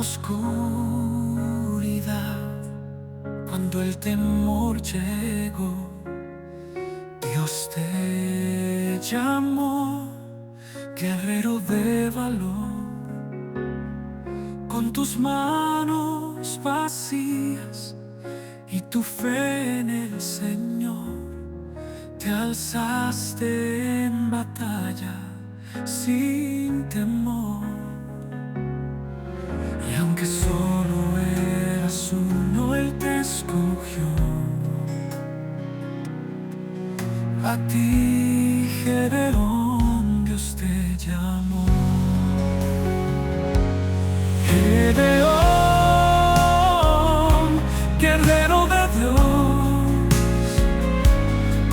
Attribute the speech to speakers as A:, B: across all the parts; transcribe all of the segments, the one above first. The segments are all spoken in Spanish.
A: oscuridad, cuando el temor llegó, Dios te llamó, guerrero de valor. Con tus manos vacías y tu fe en el Señor, te alzaste en batalla sin temor. Y aunque solo eras uno, Él te escogió. A ti, Gedeón, Dios te llamó. Gedeón, guerrero de Dios,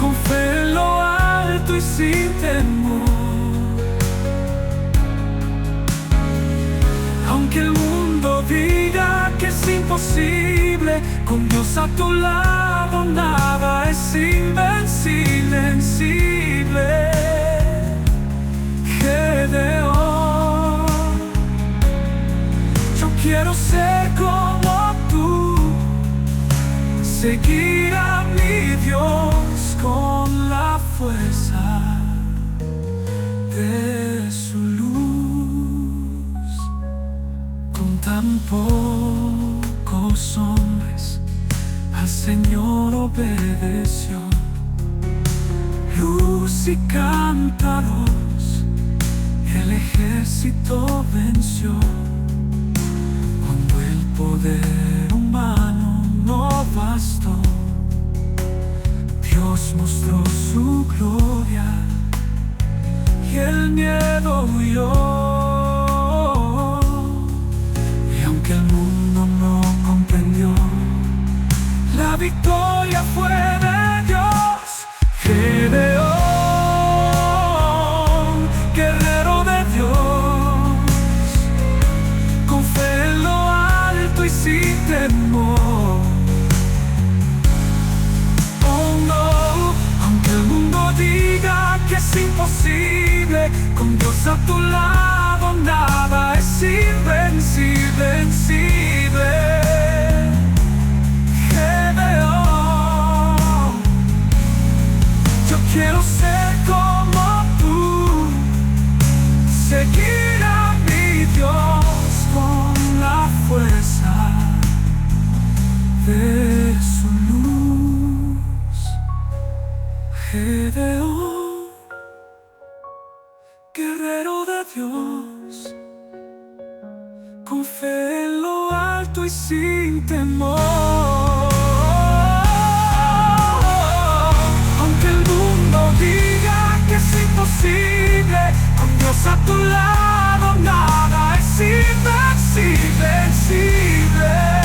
A: con fe en lo alto y sin temor. Aunque el mundo diga que es imposible, con Dios a tu lado nada es invencible, invencible. Gedeón, yo quiero ser como tú, seguir a mi Dios con la fuerza de su luz. Con tan pocos hombres al Señor obedeció. Luz y cántaros, el ejército venció. Cuando el poder humano no bastó, Dios mostró su gloria y el miedo huyó. Y aunque el mundo no comprendió, la victoria fue de Dios. Gedeón, guerrero de Dios, con fe en lo alto y sin temor. Oh no, aunque el mundo diga que es imposible, con Dios a tu lado nada es invencible, invencible. Gedeón, yo quiero ser como tú, seguir a mi Dios con la fuerza de su luz. Gedeón, guerrero de Dios, con fe en lo alto y sin temor. Aunque el mundo diga que es imposible, con Dios a tu lado nada es invencible, invencible.